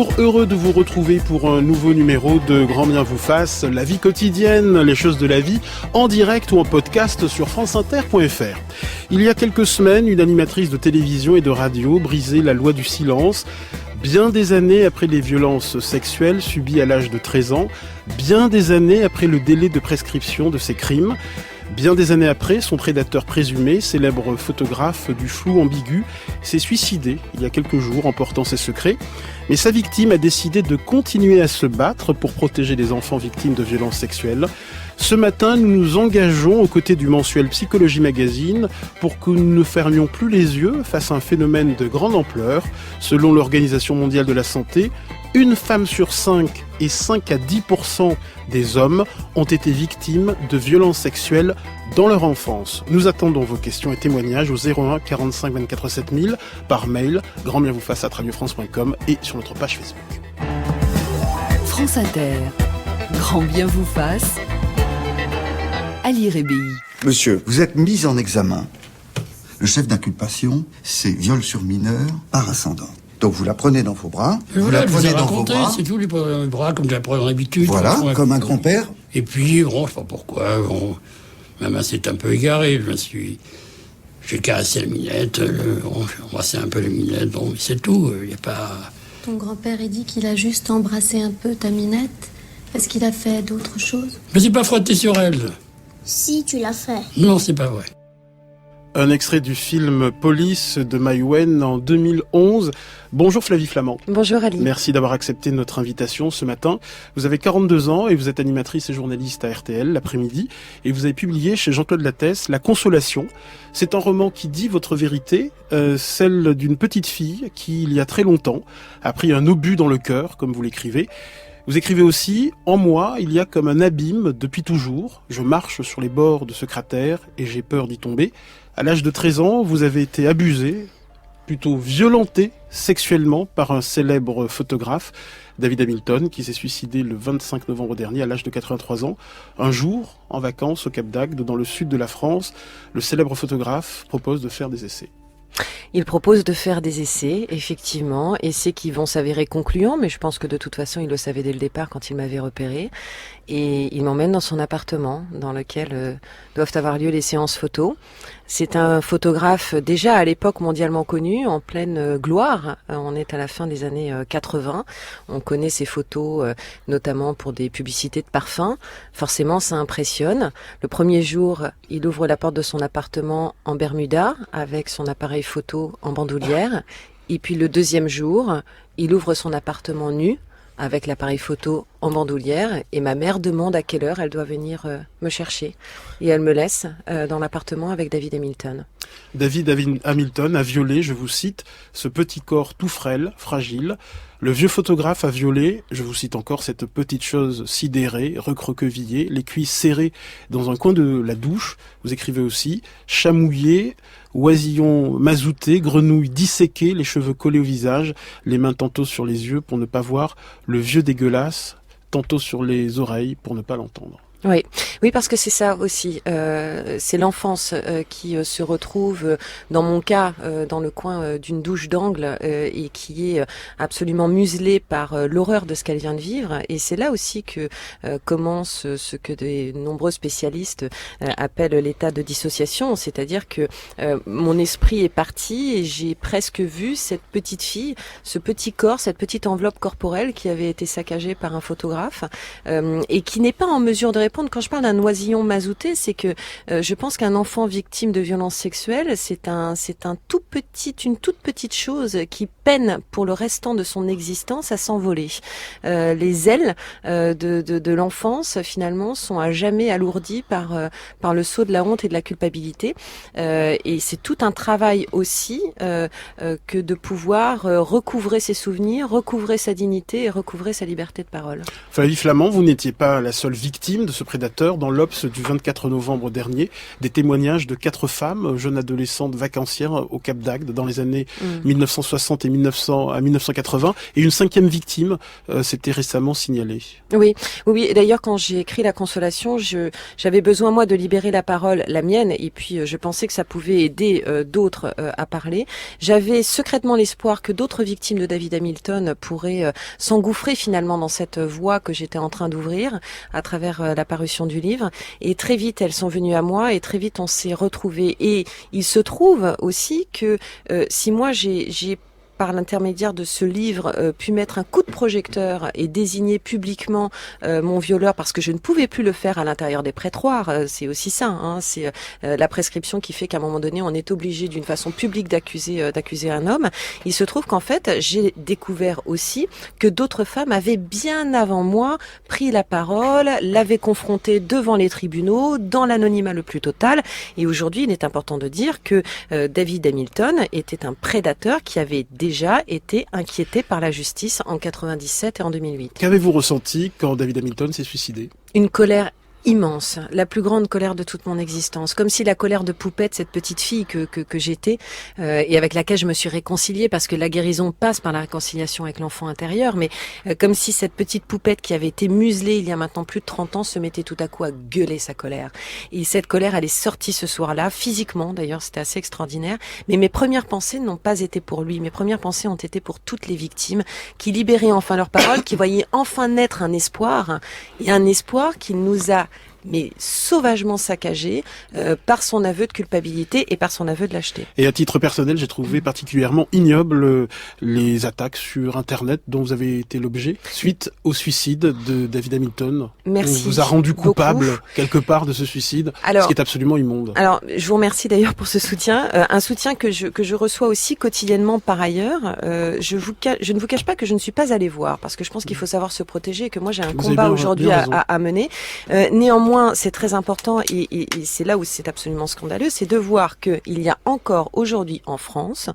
Bonjour, heureux de vous retrouver pour un nouveau numéro de Grand Bien vous fasse, la vie quotidienne, les choses de la vie, en direct ou en podcast sur franceinter.fr. Il y a quelques semaines, une animatrice de télévision et de radio brisait la loi du silence. Bien des années après les violences sexuelles subies à l'âge de 13 ans, bien des années après le délai de prescription de ces crimes, bien des années après, son prédateur présumé, célèbre photographe du flou ambigu, s'est suicidé il y a quelques jours en portant ses secrets. Mais sa victime a décidé de continuer à se battre pour protéger les enfants victimes de violences sexuelles. Ce matin, nous nous engageons aux côtés du mensuel Psychologie Magazine pour que nous ne fermions plus les yeux face à un phénomène de grande ampleur. Selon l'Organisation mondiale de la santé, une femme sur 5 et 5 à 10% des hommes ont été victimes de violences sexuelles dans leur enfance. Nous attendons vos questions et témoignages au 01 45 24 7000 par mail grandbienvouface@radiofrance.com et sur notre page Facebook. France Inter, Grand Bien vous fasse, Ali Rébéi. Monsieur, vous êtes mis en examen. Le chef d'inculpation, c'est viol sur mineur par ascendant. Donc vous la prenez dans vos bras, vous la prenez dans vos bras. C'est tout, les bras, comme j'ai l'habitude. Voilà, comme un grand-père. Et puis, bon, je sais pas pourquoi, ma main s'est un peu égarée. J'ai caressé la minette, j'ai embrassé un peu la minette, bon, mais c'est tout, il n'y a pas... Ton grand-père, il dit qu'il a juste embrassé un peu ta minette. Est-ce qu'il a fait d'autres choses? Mais c'est pas frotté sur elle. Si, tu l'as fait. Non, c'est pas vrai. Un extrait du film Police de Maïwenn en 2011. Bonjour Flavie Flamand. Bonjour Ali. Merci d'avoir accepté notre invitation ce matin. Vous avez 42 ans et vous êtes animatrice et journaliste à RTL l'après-midi. Et vous avez publié chez Jean-Claude Lattès La Consolation. C'est un roman qui dit votre vérité, celle d'une petite fille qui, il y a très longtemps, a pris un obus dans le cœur, comme vous l'écrivez. Vous écrivez aussi « En moi, il y a comme un abîme depuis toujours. Je marche sur les bords de ce cratère et j'ai peur d'y tomber. » À l'âge de 13 ans, vous avez été abusé, plutôt violenté sexuellement par un célèbre photographe, David Hamilton, qui s'est suicidé le 25 novembre dernier à l'âge de 83 ans. Un jour, en vacances au Cap d'Agde, dans le sud de la France, le célèbre photographe propose de faire des essais. Il propose de faire des essais, effectivement, essais qui vont s'avérer concluants, mais je pense que de toute façon, il le savait dès le départ quand il m'avait repéré. Et il m'emmène dans son appartement, dans lequel doivent avoir lieu les séances photos. C'est un photographe déjà à l'époque mondialement connu, en pleine gloire. On est à la fin des années 80. On connaît ses photos, notamment pour des publicités de parfums. Forcément, ça impressionne. Le premier jour, il ouvre la porte de son appartement en Bermuda, avec son appareil photo en bandoulière. Et puis le deuxième jour, il ouvre son appartement nu, avec l'appareil photo en bandoulière, et ma mère demande à quelle heure elle doit venir me chercher. Et elle me laisse dans l'appartement avec David Hamilton. David Hamilton a violé, je vous cite, ce petit corps tout frêle, fragile. Le vieux photographe a violé, je vous cite encore, cette petite chose sidérée, recroquevillée, les cuisses serrées dans un coin de la douche. Vous écrivez aussi, chamouillé, oisillon mazouté, grenouille disséquée, les cheveux collés au visage, les mains tantôt sur les yeux pour ne pas voir le vieux dégueulasse, tantôt sur les oreilles pour ne pas l'entendre. Oui, parce que c'est ça aussi. C'est l'enfance qui se retrouve, dans mon cas, dans le coin d'une douche d'angle et qui est absolument muselée par l'horreur de ce qu'elle vient de vivre. Et c'est là aussi que commence ce que de nombreux spécialistes appellent l'état de dissociation, c'est-à-dire que mon esprit est parti et j'ai presque vu cette petite fille, ce petit corps, cette petite enveloppe corporelle qui avait été saccagée par un photographe et qui n'est pas en mesure de répondre. Quand je parle d'un oisillon mazouté, c'est que je pense qu'un enfant victime de violences sexuelles, une toute petite chose qui peine pour le restant de son existence à s'envoler. Les ailes de l'enfance, finalement, sont à jamais alourdies par le sceau de la honte et de la culpabilité. Et c'est tout un travail aussi que de pouvoir recouvrer ses souvenirs, recouvrer sa dignité et recouvrer sa liberté de parole. Flavie Flamand, vous n'étiez pas la seule victime de ce ce prédateur dans l'Obs du 24 novembre dernier. Des témoignages de 4 femmes, jeunes adolescentes vacancières au Cap d'Agde dans les années 1960 et 1980. Et une 5e victime s'était récemment signalée. Oui. Et d'ailleurs, quand j'ai écrit La Consolation, j'avais besoin, moi, de libérer la parole, la mienne, et puis je pensais que ça pouvait aider d'autres à parler. J'avais secrètement l'espoir que d'autres victimes de David Hamilton pourraient s'engouffrer finalement dans cette voie que j'étais en train d'ouvrir à travers la parution du livre. Et très vite, elles sont venues à moi et très vite, on s'est retrouvés. Et il se trouve aussi que si moi, j'ai par l'intermédiaire de ce livre, pu mettre un coup de projecteur et désigner publiquement mon violeur parce que je ne pouvais plus le faire à l'intérieur des prétoires. C'est aussi ça, hein, c'est la prescription qui fait qu'à un moment donné, on est obligé d'une façon publique d'accuser un homme. Il se trouve qu'en fait, j'ai découvert aussi que d'autres femmes avaient bien avant moi pris la parole, l'avaient confronté devant les tribunaux, dans l'anonymat le plus total. Et aujourd'hui, il est important de dire que David Hamilton était un prédateur qui avait déjà été inquiété par la justice en 97 et en 2008. Qu'avez-vous ressenti quand David Hamilton s'est suicidé ? Une colère immense, la plus grande colère de toute mon existence, comme si la colère de Poupette, cette petite fille que j'étais et avec laquelle je me suis réconciliée, parce que la guérison passe par la réconciliation avec l'enfant intérieur, mais comme si cette petite Poupette qui avait été muselée il y a maintenant plus de 30 ans se mettait tout à coup à gueuler sa colère. Et cette colère, elle est sortie ce soir-là, physiquement d'ailleurs, c'était assez extraordinaire, mais mes premières pensées n'ont pas été pour lui, mes premières pensées ont été pour toutes les victimes qui libéraient enfin leurs paroles, qui voyaient enfin naître un espoir, et un espoir qui nous a sauvagement saccagé par son aveu de culpabilité et par son aveu de lâcheté. Et à titre personnel, j'ai trouvé particulièrement ignoble les attaques sur Internet dont vous avez été l'objet suite au suicide de David Hamilton. Merci. On vous a rendu coupable beaucoup. Quelque part de ce suicide, ce qui est absolument immonde. Alors, je vous remercie d'ailleurs pour ce soutien, un soutien que je reçois aussi quotidiennement par ailleurs. Je ne vous cache pas que je ne suis pas allée voir parce que je pense qu'il faut savoir se protéger et que moi j'ai un combat aujourd'hui à mener. Néanmoins, c'est très important et c'est là où c'est absolument scandaleux, c'est de voir qu'il y a encore aujourd'hui en France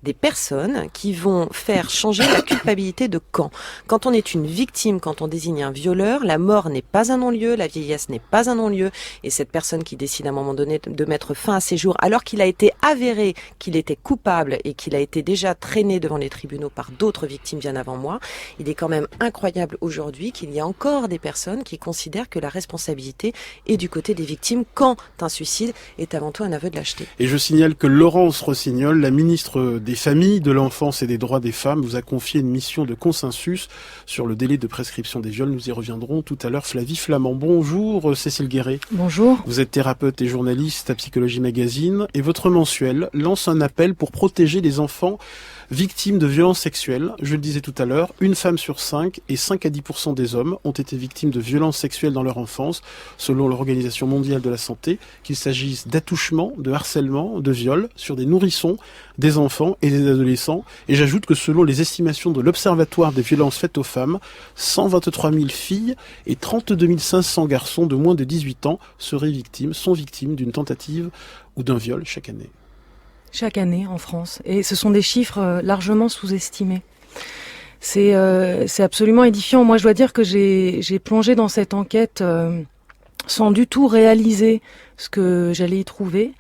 des personnes qui vont faire changer la culpabilité de camp. Quand on est une victime, quand on désigne un violeur, la mort n'est pas un non-lieu, la vieillesse n'est pas un non-lieu et cette personne qui décide à un moment donné de mettre fin à ses jours alors qu'il a été avéré qu'il était coupable et qu'il a été déjà traîné devant les tribunaux par d'autres victimes bien avant moi, il est quand même incroyable aujourd'hui qu'il y a encore des personnes qui considèrent que la responsabilité et du côté des victimes quand un suicide est avant tout un aveu de lâcheté. Et je signale que Laurence Rossignol, la ministre des Familles, de l'Enfance et des Droits des Femmes, vous a confié une mission de consensus sur le délai de prescription des viols. Nous y reviendrons tout à l'heure. Flavie Flamand. Bonjour Cécile Guéret. Bonjour. Vous êtes thérapeute et journaliste à Psychologie Magazine et votre mensuel lance un appel pour protéger les enfants victimes de violences sexuelles. Je le disais tout à l'heure, une femme sur 5 et 5 à 10% des hommes ont été victimes de violences sexuelles dans leur enfance, selon l'Organisation mondiale de la santé, qu'il s'agisse d'attouchements, de harcèlement, de viols sur des nourrissons, des enfants et des adolescents. Et j'ajoute que selon les estimations de l'Observatoire des violences faites aux femmes, 123 000 filles et 32 500 garçons de moins de 18 ans sont victimes d'une tentative ou d'un viol chaque année. Chaque année en France. Et ce sont des chiffres largement sous-estimés. C'est absolument édifiant. Moi, je dois dire que j'ai plongé dans cette enquête sans du tout réaliser ce que j'allais y trouver.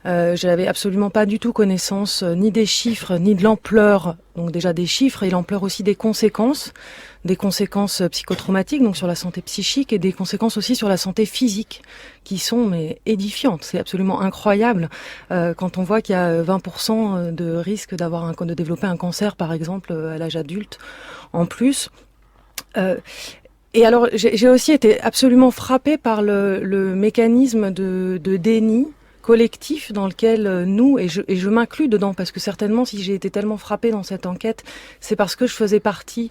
J'avais absolument pas du tout connaissance ni des chiffres, ni de l'ampleur, donc déjà des chiffres et l'ampleur aussi des conséquences psychotraumatiques, donc sur la santé psychique et des conséquences aussi sur la santé physique, qui sont édifiantes. C'est absolument incroyable quand on voit qu'il y a 20% de risque de développer un cancer, par exemple, à l'âge adulte, en plus. Et alors, j'ai aussi été absolument frappée par le mécanisme de déni collectif dans lequel nous, et je m'inclus dedans, parce que certainement si j'ai été tellement frappée dans cette enquête, c'est parce que je faisais partie,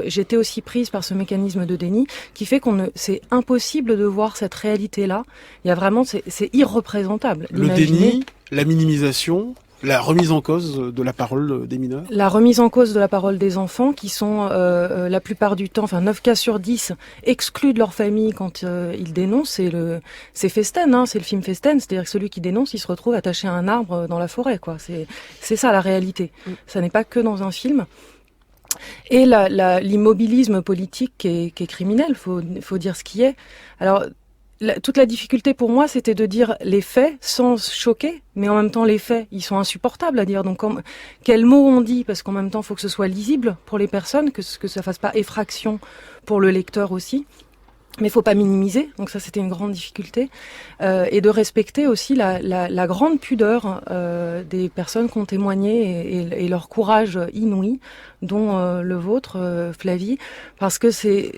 j'étais aussi prise par ce mécanisme de déni, qui fait c'est impossible de voir cette réalité-là. Il y a vraiment, c'est irreprésentable. Le déni, la minimisation, la remise en cause de la parole des mineurs. La remise en cause de la parole des enfants qui sont la plupart du temps, 9 cas sur 10, exclus de leur famille quand ils dénoncent. C'est Festen, hein, c'est le film Festen, c'est-à-dire que celui qui dénonce, il se retrouve attaché à un arbre dans la forêt, quoi. C'est ça la réalité. Ça n'est pas que dans un film. Et l'immobilisme politique qui est criminel, faut dire ce qui est. Alors, toute la difficulté pour moi, c'était de dire les faits sans choquer, mais en même temps, les faits, ils sont insupportables à dire. Donc, quels mots on dit? Parce qu'en même temps, il faut que ce soit lisible pour les personnes, que ça fasse pas effraction pour le lecteur aussi. Mais il faut pas minimiser, donc ça c'était une grande difficulté, et de respecter aussi la grande pudeur des personnes qui ont témoigné et leur courage inouï, dont le vôtre, Flavie, parce que c'est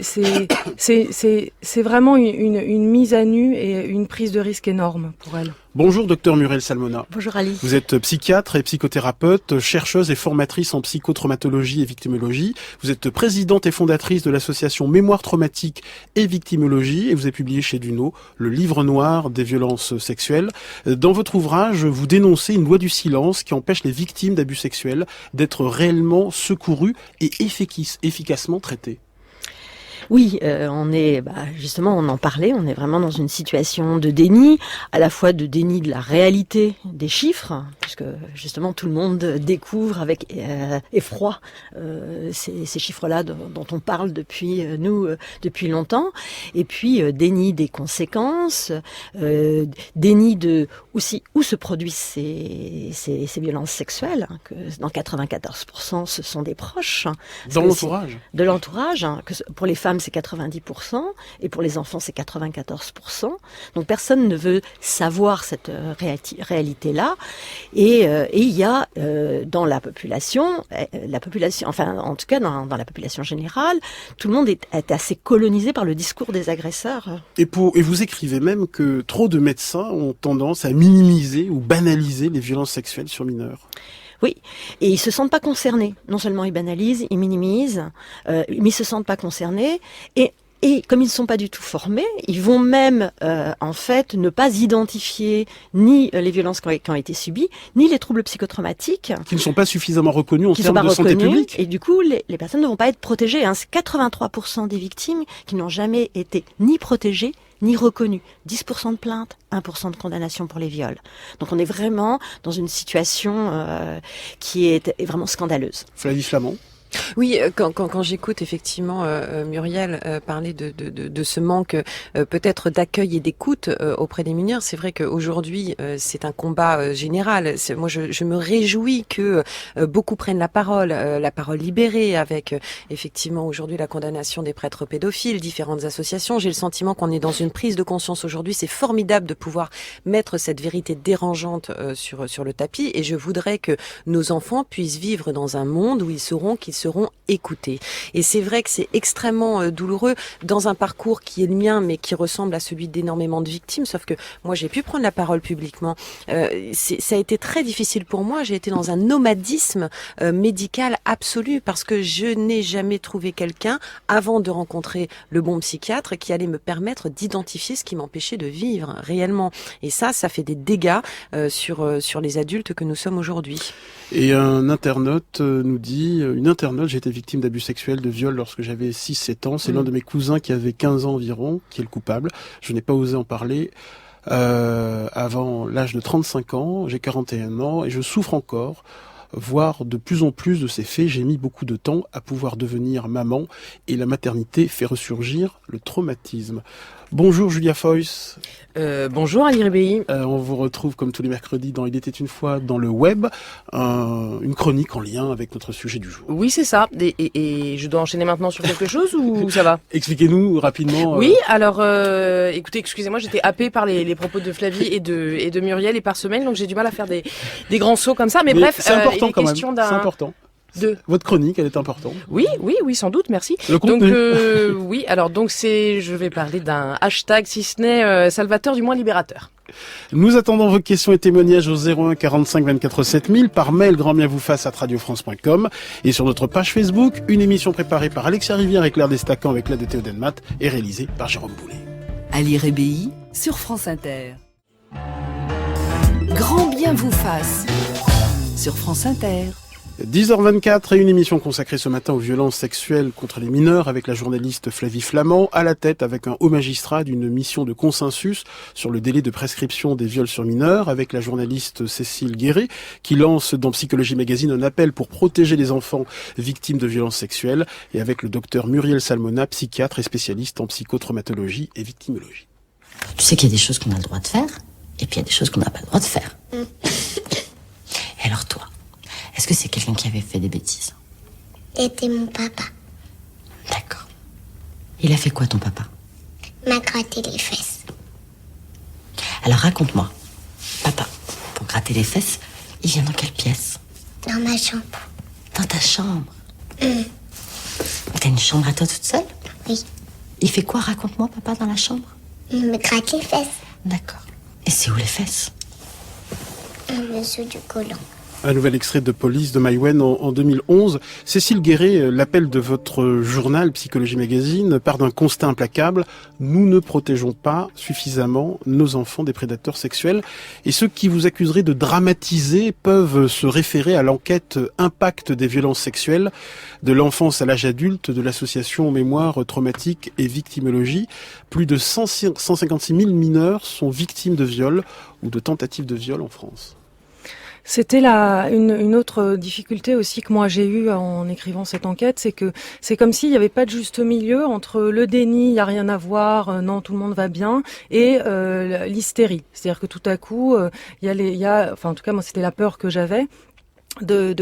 vraiment une mise à nu et une prise de risque énorme pour elle. Bonjour docteur Muriel Salmona. Bonjour Ali. Vous êtes psychiatre et psychothérapeute, chercheuse et formatrice en psychotraumatologie et victimologie. Vous êtes présidente et fondatrice de l'association Mémoire traumatique et victimologie et vous avez publié chez Duno le livre noir des violences sexuelles. Dans votre ouvrage, vous dénoncez une loi du silence qui empêche les victimes d'abus sexuels d'être réellement secourues et efficacement traitées. Oui, justement, on en parlait, on est vraiment dans une situation de déni, à la fois de déni de la réalité des chiffres, puisque justement tout le monde découvre avec effroi ces chiffres-là dont on parle depuis longtemps, et puis déni des conséquences, déni de aussi où se produisent ces violences sexuelles, hein, que dans 94% ce sont des proches. Dans l'entourage. De l'entourage, hein, que pour les femmes c'est 90% et pour les enfants c'est 94%. Donc personne ne veut savoir cette réalité-là. Et il y a dans la population, enfin en tout cas dans la population générale, tout le monde est assez colonisé par le discours des agresseurs. Et vous écrivez même que trop de médecins ont tendance à minimiser ou banaliser les violences sexuelles sur mineurs. Oui, et ils se sentent pas concernés. Non seulement ils banalisent, ils minimisent, mais ils se sentent pas concernés. Et comme ils ne sont pas du tout formés, ils vont même en fait ne pas identifier ni les violences qui ont été subies, ni les troubles psychotraumatiques. Qui ne sont pas suffisamment reconnus en termes de santé publique. Et du coup, les personnes ne vont pas être protégées. Hein. C'est 83% des victimes qui n'ont jamais été ni protégées, ni reconnues. 10% de plaintes, 1% de condamnation pour les viols. Donc on est vraiment dans une situation qui est vraiment scandaleuse. Flavie Flament. Oui, quand j'écoute effectivement Muriel parler de ce manque peut-être d'accueil et d'écoute auprès des mineurs, c'est vrai qu'aujourd'hui c'est un combat général. Moi je me réjouis que beaucoup prennent la parole libérée avec effectivement aujourd'hui la condamnation des prêtres pédophiles, différentes associations. J'ai le sentiment qu'on est dans une prise de conscience aujourd'hui. C'est formidable de pouvoir mettre cette vérité dérangeante sur le tapis, et je voudrais que nos enfants puissent vivre dans un monde où ils seront écoutés. Et c'est vrai que c'est extrêmement douloureux dans un parcours qui est le mien, mais qui ressemble à celui d'énormément de victimes, sauf que moi j'ai pu prendre la parole publiquement. Ça a été très difficile pour moi, j'ai été dans un nomadisme médical absolu, parce que je n'ai jamais trouvé quelqu'un, avant de rencontrer le bon psychiatre, qui allait me permettre d'identifier ce qui m'empêchait de vivre réellement. Et ça fait des dégâts sur les adultes que nous sommes aujourd'hui. Et un internaute nous dit, j'ai été victime d'abus sexuels, de viol lorsque j'avais 6-7 ans. C'est l'un de mes cousins qui avait 15 ans environ, qui est le coupable. Je n'ai pas osé en parler avant l'âge de 35 ans. J'ai 41 ans et je souffre encore. Voir de plus en plus de ces faits, j'ai mis beaucoup de temps à pouvoir devenir maman, et la maternité fait ressurgir le traumatisme. Bonjour Julia Foyce. Bonjour Ali Rebéi. On vous retrouve comme tous les mercredis dans Il était une fois dans le web, une chronique en lien avec notre sujet du jour. Oui, c'est ça. Et je dois enchaîner maintenant sur quelque chose ou ça va? Expliquez-nous rapidement. Oui, alors écoutez, excusez-moi, j'étais happée par les propos de Flavie et de Muriel et par semaine, donc j'ai du mal à faire des grands sauts comme ça. Mais bref, c'est important quand même. C'est important. Votre chronique, elle est importante. Oui, sans doute, merci. Le contenu. Donc, oui, alors donc je vais parler d'un hashtag, si ce n'est salvateur, du moins libérateur. Nous attendons vos questions et témoignages au 01 45 24 7000, par mail grandbienvouface@radiofrance.com, et sur notre page Facebook, une émission préparée par Alexia Rivière et Claire Destacan avec l'aide de Théo Denmat et réalisée par Jérôme Boulet. Ali Rebéi sur France Inter. Grand bien vous fasse sur France Inter. 10h24 et une émission consacrée ce matin aux violences sexuelles contre les mineurs avec la journaliste Flavie Flament à la tête avec un haut magistrat d'une mission de consensus sur le délai de prescription des viols sur mineurs avec la journaliste Cécile Guéret qui lance dans Psychologie Magazine un appel pour protéger les enfants victimes de violences sexuelles et avec le docteur Muriel Salmona, psychiatre et spécialiste en psychotraumatologie et victimologie. Tu sais qu'il y a des choses qu'on a le droit de faire et puis il y a des choses qu'on n'a pas le droit de faire. Et alors toi, est-ce que c'est quelqu'un qui avait fait des bêtises? C'était mon papa. D'accord. Il a fait quoi, ton papa? M'a gratté les fesses. Alors raconte-moi. Papa, pour gratter les fesses, il vient dans quelle pièce? Dans ma chambre. Dans ta chambre? T'as une chambre à toi toute seule? Oui. Il fait quoi, raconte-moi, papa, dans la chambre? Il me gratte les fesses. D'accord. Et c'est où les fesses? En dessous du collant. Un nouvel extrait de Police de Maïwenn en 2011. Cécile Guéret, l'appel de votre journal Psychologie Magazine part d'un constat implacable. Nous ne protégeons pas suffisamment nos enfants des prédateurs sexuels. Et ceux qui vous accuseraient de dramatiser peuvent se référer à l'enquête Impact des violences sexuelles de l'enfance à l'âge adulte de l'association Mémoire traumatique et victimologie. Plus de 156 000 mineurs sont victimes de viols ou de tentatives de viol en France. C'était une autre difficulté aussi que moi j'ai eue en écrivant cette enquête, c'est que c'est comme s'il n'y avait pas de juste milieu entre le déni, il n'y a rien à voir, non tout le monde va bien, et l'hystérie. C'est-à-dire que tout à coup, enfin en tout cas moi c'était la peur que j'avais. De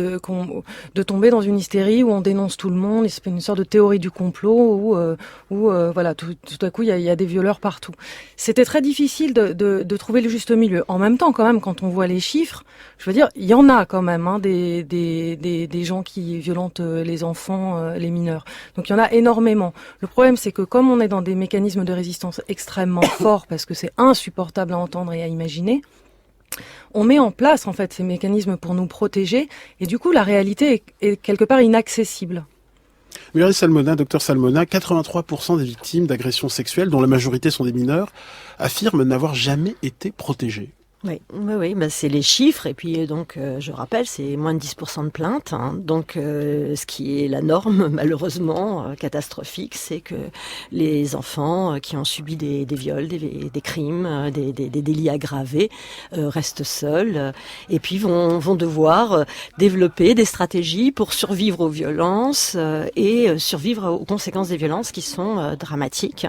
tomber dans une hystérie où on dénonce tout le monde, c'est une sorte de théorie du complot où voilà tout à coup il y a des violeurs partout. C'était très difficile de trouver le juste milieu. En même temps, quand même, quand on voit les chiffres, je veux dire, il y en a quand même des gens qui violentent les enfants, les mineurs. Donc il y en a énormément. Le problème, c'est que comme on est dans des mécanismes de résistance extrêmement forts, parce que c'est insupportable à entendre et à imaginer, on met en place en fait ces mécanismes pour nous protéger et du coup la réalité est quelque part inaccessible. Muriel Salmona, docteur Salmona, 83% des victimes d'agressions sexuelles, dont la majorité sont des mineurs, affirment n'avoir jamais été protégées. Oui, c'est les chiffres et puis donc je rappelle c'est moins de 10% de plaintes, hein. Donc ce qui est la norme malheureusement catastrophique, c'est que les enfants qui ont subi des viols, des crimes, des délits aggravés restent seuls et puis vont devoir développer des stratégies pour survivre aux violences et survivre aux conséquences des violences qui sont dramatiques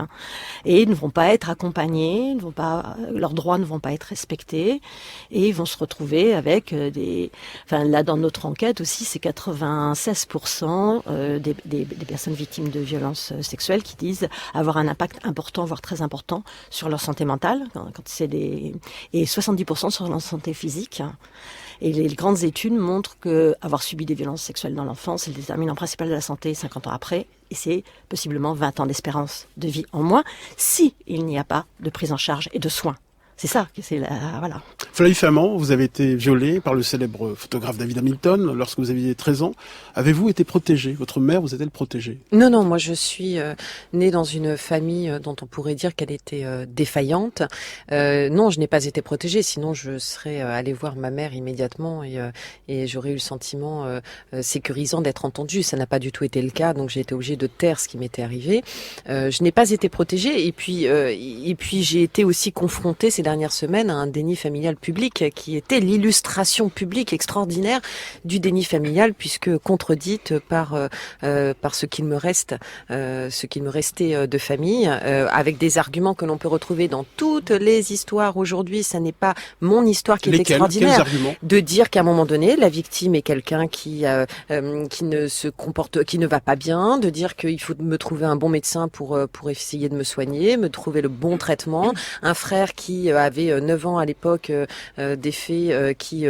et ne vont pas être accompagnés, leurs droits ne vont pas être respectés. Et ils vont se retrouver avec là dans notre enquête aussi, c'est 96% des personnes victimes de violences sexuelles qui disent avoir un impact important, voire très important, sur leur santé mentale, et 70% sur leur santé physique. Et les grandes études montrent que avoir subi des violences sexuelles dans l'enfance, c'est le déterminant principal de la santé 50 ans après, et c'est possiblement 20 ans d'espérance de vie en moins, si il n'y a pas de prise en charge et de soins. C'est ça, voilà. Flavie Flament, vous avez été violée par le célèbre photographe David Hamilton lorsque vous aviez 13 ans. Avez-vous été protégée? Votre mère vous a-t-elle protégée? Non, moi je suis née dans une famille dont on pourrait dire qu'elle était défaillante. Non, je n'ai pas été protégée, sinon je serais allée voir ma mère immédiatement et j'aurais eu le sentiment sécurisant d'être entendue. Ça n'a pas du tout été le cas, donc j'ai été obligée de taire ce qui m'était arrivé. Je n'ai pas été protégée et puis j'ai été aussi confrontée ces dernières semaines à un déni familial public qui était l'illustration publique extraordinaire du déni familial puisque contredite par ce qu'il me restait de famille avec des arguments que l'on peut retrouver dans toutes les histoires aujourd'hui. Ça n'est pas mon histoire qui est extraordinaire de dire qu'à un moment donné la victime est quelqu'un qui ne se comporte, qui ne va pas bien, de dire qu'il faut me trouver un bon médecin pour essayer de me soigner, me trouver le bon traitement, un frère qui avait 9 ans à l'époque des faits qui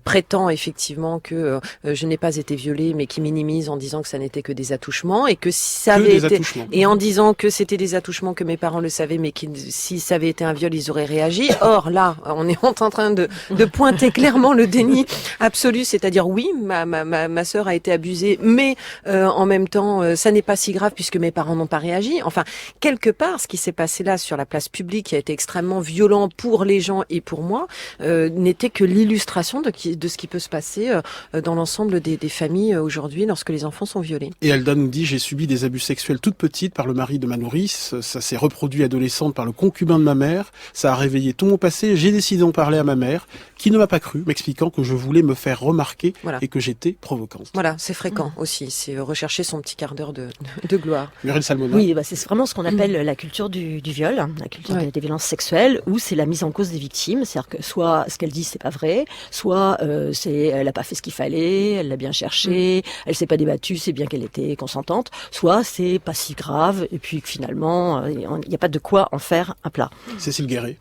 prétend effectivement que je n'ai pas été violée mais qui minimise en disant que ça n'était que des attouchements et que si ça avait été et en disant que c'était des attouchements que mes parents le savaient mais si ça avait été un viol ils auraient réagi. Or là on est en train de pointer clairement le déni absolu, c'est-à-dire oui ma sœur a été abusée mais en même temps ça n'est pas si grave puisque mes parents n'ont pas réagi. Enfin quelque part ce qui s'est passé là sur la place publique qui a été extrêmement violent évidemment pour les gens et pour moi, n'était que l'illustration de ce qui peut se passer dans l'ensemble des familles aujourd'hui lorsque les enfants sont violés. Et Elda nous dit, j'ai subi des abus sexuels toute petite par le mari de ma nourrice, ça s'est reproduit adolescente par le concubin de ma mère, ça a réveillé tout mon passé, j'ai décidé d'en parler à ma mère, qui ne m'a pas cru, m'expliquant que je voulais me faire remarquer et que j'étais provocante. Voilà, c'est fréquent aussi, c'est rechercher son petit quart d'heure de gloire. Muriel Salmona. Oui, c'est vraiment ce qu'on appelle la culture du viol, la culture des violences sexuelles, où c'est la mise en cause des victimes, c'est-à-dire que soit ce qu'elle dit c'est pas vrai, soit elle a pas fait ce qu'il fallait, elle l'a bien cherché, elle s'est pas débattue, c'est bien qu'elle était consentante, soit c'est pas si grave et puis que finalement il n'y a pas de quoi en faire un plat. Cécile Guéret.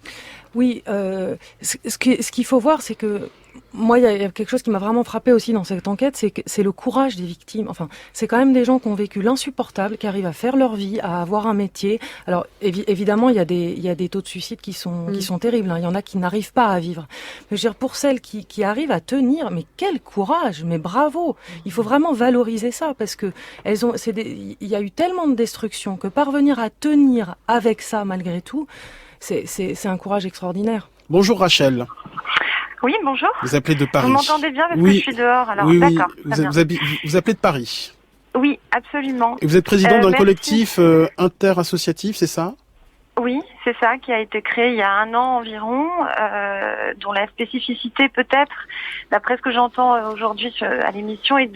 Oui, ce qu'il faut voir, c'est que moi, il y a quelque chose qui m'a vraiment frappé aussi dans cette enquête, c'est le courage des victimes. Enfin, c'est quand même des gens qui ont vécu l'insupportable, qui arrivent à faire leur vie, à avoir un métier. Alors, évidemment, il y a des taux de suicide qui sont terribles. Il y en a qui n'arrivent pas à vivre. Mais je veux dire, pour celles qui arrivent à tenir, mais quel courage, mais bravo. Il faut vraiment valoriser ça parce que il y a eu tellement de destruction que parvenir à tenir avec ça malgré tout, c'est un courage extraordinaire. Bonjour Rachel. Oui, bonjour. Vous appelez de Paris. Vous m'entendez bien parce que je suis dehors. Alors, oui, d'accord. Vous appelez de Paris. Oui, absolument. Et vous êtes président d'un collectif interassociatif, c'est ça ? Oui, c'est ça, qui a été créé il y a 1 an environ, dont la spécificité peut-être, d'après ce que j'entends aujourd'hui à l'émission, est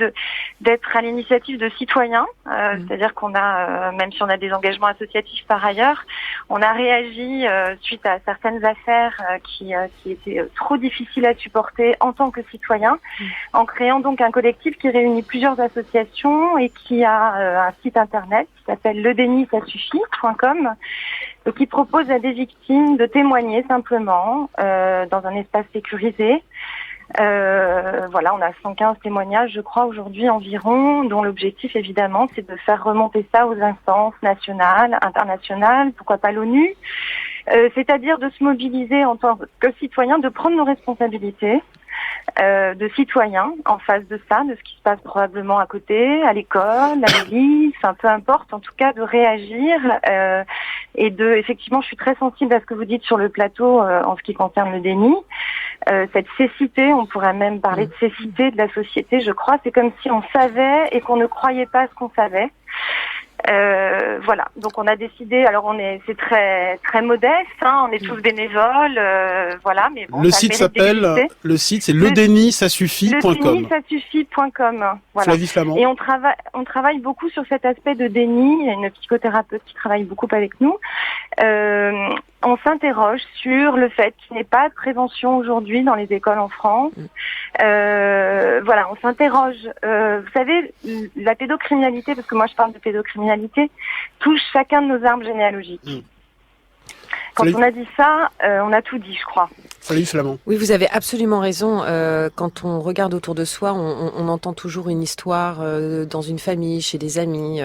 d'être à l'initiative de citoyens. C'est-à-dire qu'on a, même si on a des engagements associatifs par ailleurs, on a réagi suite à certaines affaires qui étaient trop difficiles à supporter en tant que citoyen, en créant donc un collectif qui réunit plusieurs associations et qui a un site internet qui s'appelle ledénissasuffit.com. Et qui propose à des victimes de témoigner simplement dans un espace sécurisé. Voilà, on a 115 témoignages, je crois, aujourd'hui environ, dont l'objectif, évidemment, c'est de faire remonter ça aux instances nationales, internationales, pourquoi pas l'ONU, c'est-à-dire de se mobiliser en tant que citoyen, de prendre nos responsabilités de citoyens en face de ça, de ce qui se passe probablement à côté, à l'école, à l'église, enfin peu importe, en tout cas de réagir et effectivement, je suis très sensible à ce que vous dites sur le plateau en ce qui concerne le déni. Cette cécité, on pourrait même parler de cécité de la société, je crois, c'est comme si on savait et qu'on ne croyait pas ce qu'on savait. Voilà, donc on a décidé, alors c'est très très modeste, on est tous bénévoles, voilà, mais bon. Le site c'est ledénissasuffit.com. Ledénissasuffit.com, voilà. Flavie Flamand. Et on travaille beaucoup sur cet aspect de déni. Il y a une psychothérapeute qui travaille beaucoup avec nous. On s'interroge sur le fait qu'il n'y ait pas de prévention aujourd'hui dans les écoles en France. Voilà, on s'interroge. Vous savez, la pédocriminalité, parce que moi je parle de pédocriminalité, touche chacun de nos arbres généalogiques. Quand on a dit ça, on a tout dit, je crois. Flavie Flamand. Oui, vous avez absolument raison. Quand on regarde autour de soi, on entend toujours une histoire dans une famille, chez des amis,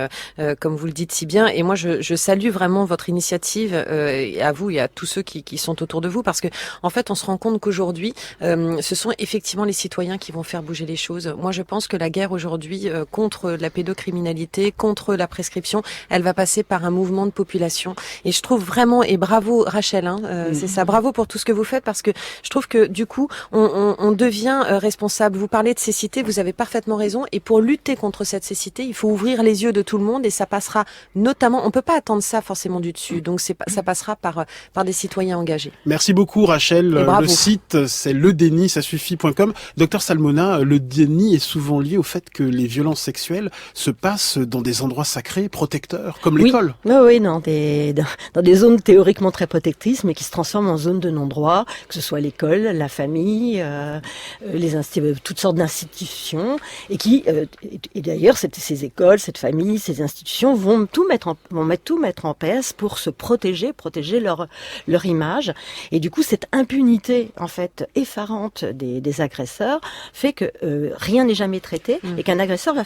comme vous le dites si bien. Et moi, je salue vraiment votre initiative, à vous et à tous ceux qui sont autour de vous, parce que en fait, on se rend compte qu'aujourd'hui, ce sont effectivement les citoyens qui vont faire bouger les choses. Moi, je pense que la guerre aujourd'hui contre la pédocriminalité, contre la prescription, elle va passer par un mouvement de population. Et je trouve vraiment, et bravo Rachel, c'est ça, bravo pour tout ce que vous faites, parce que je trouve que du coup, on devient responsable. Vous parlez de cécité, vous avez parfaitement raison. Et pour lutter contre cette cécité, il faut ouvrir les yeux de tout le monde, et ça passera notamment. On peut pas attendre ça forcément du dessus. Donc ça passera par des citoyens engagés. Merci beaucoup Rachel. Le site c'est ledénissasuffit.com. Docteur Salmona, le déni est souvent lié au fait que les violences sexuelles se passent dans des endroits sacrés, protecteurs, comme l'école. Oui, dans des zones théoriquement très protectrices, mais qui se transforment en zones de non-droit, que ce soit l'école, la famille, toutes sortes d'institutions, et et d'ailleurs ces écoles, cette famille, ces institutions vont tout mettre en place pour se protéger leur image. Et du coup, cette impunité en fait effarante des agresseurs fait que rien n'est jamais traité et qu'un agresseur va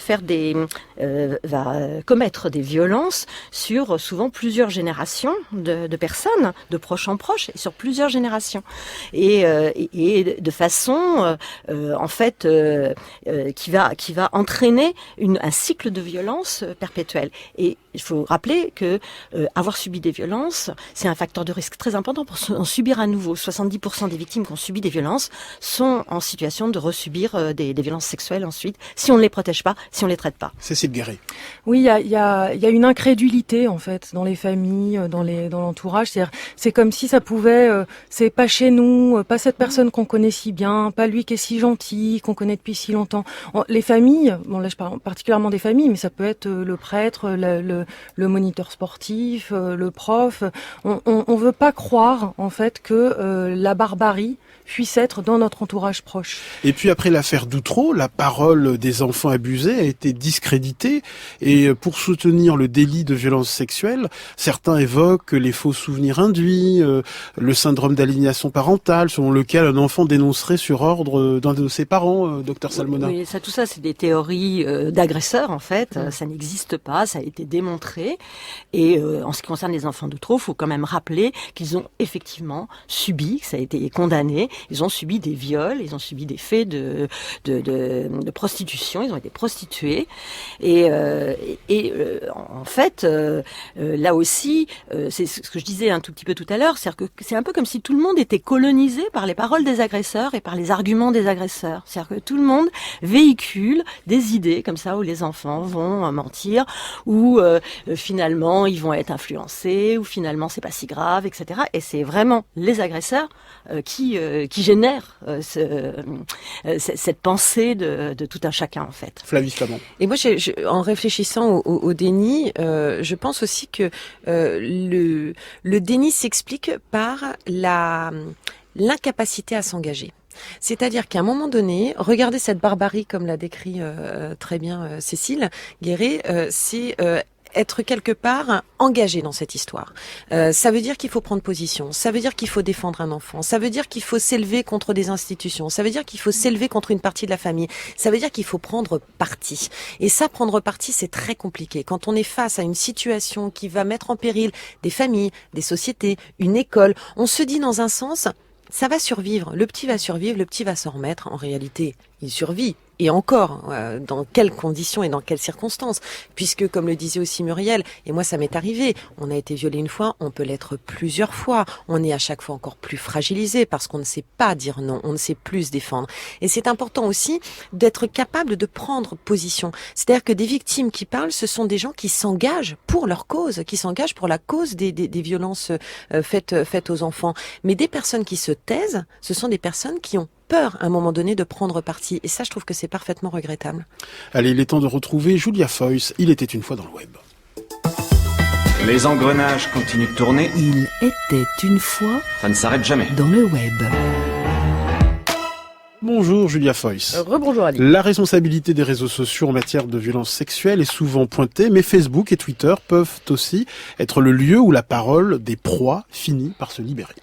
commettre des violences sur souvent plusieurs générations de personnes, de proche en proche, et sur plusieurs générations. et de façon en fait qui va entraîner un cycle de violence perpétuelle. Et il faut rappeler que avoir subi des violences, c'est un facteur de risque très important pour en subir à nouveau. 70% des victimes qui ont subi des violences sont en situation de resubir des violences sexuelles ensuite, si on ne les protège pas, si on ne les traite pas. Cécile Guéret. Oui, il y a une incrédulité en fait dans les familles, dans l'entourage. C'est comme si ça pouvait, c'est pas chez nous, pas cette personne qu'on connaît si bien, pas lui qui est si gentil, qu'on connaît depuis si longtemps. Les familles, bon là je parle particulièrement des familles, mais ça peut être le prêtre, le moniteur sportif, le prof. On veut pas croire en fait que la barbarie puisse être dans notre entourage proche. Et puis après l'affaire Doutreau, la parole des enfants abusés a été discréditée et pour soutenir le délit de violence sexuelle, certains évoquent les faux souvenirs induits, le syndrome d'aliénation parentale selon lequel un enfant dénoncerait sur ordre d'un de ses parents, docteur Salmona. Oui, tout ça c'est des théories d'agresseurs en fait, ça n'existe pas, ça a été démontré et en ce qui concerne les enfants Doutreau, il faut quand même rappeler qu'ils ont effectivement subi, ça a été condamné. Ils ont subi des viols, ils ont subi des faits de prostitution, ils ont été prostitués. Et en fait, là aussi, c'est ce que je disais un tout petit peu tout à l'heure, c'est-à-dire que c'est un peu comme si tout le monde était colonisé par les paroles des agresseurs et par les arguments des agresseurs. C'est-à-dire que tout le monde véhicule des idées comme ça où les enfants vont mentir, ou finalement ils vont être influencés, ou finalement c'est pas si grave, etc. Et c'est vraiment les agresseurs qui génère cette pensée de tout un chacun en fait. Flavie Flamand. Et moi, en réfléchissant au déni, je pense aussi que le déni s'explique par l'incapacité à s'engager. C'est-à-dire qu'à un moment donné, regardez cette barbarie comme l'a décrit très bien Cécile Guéret, c'est être quelque part engagé dans cette histoire. Ça veut dire qu'il faut prendre position, ça veut dire qu'il faut défendre un enfant, ça veut dire qu'il faut s'élever contre des institutions, ça veut dire qu'il faut s'élever contre une partie de la famille, ça veut dire qu'il faut prendre parti. Et ça, prendre parti, c'est très compliqué. Quand on est face à une situation qui va mettre en péril des familles, des sociétés, une école, on se dit dans un sens, ça va survivre, le petit va survivre, le petit va s'en remettre. En réalité, il survit. Et encore, dans quelles conditions et dans quelles circonstances? Puisque, comme le disait aussi Muriel, et moi ça m'est arrivé, on a été violé une fois, on peut l'être plusieurs fois. On est à chaque fois encore plus fragilisé parce qu'on ne sait pas dire non, on ne sait plus se défendre. Et c'est important aussi d'être capable de prendre position. C'est-à-dire que des victimes qui parlent, ce sont des gens qui s'engagent pour leur cause, qui s'engagent pour la cause des violences faites aux enfants. Mais des personnes qui se taisent, ce sont des personnes qui ont peur à un moment donné de prendre parti. Et ça, je trouve que c'est parfaitement regrettable. Allez, il est temps de retrouver Julia Foyce. Il était une fois dans le web. Les engrenages continuent de tourner. Il était une fois... Ça ne s'arrête jamais. Dans le web. Bonjour Julia Foyce. Rebonjour Ali. La responsabilité des réseaux sociaux en matière de violence sexuelle est souvent pointée, mais Facebook et Twitter peuvent aussi être le lieu où la parole des proies finit par se libérer.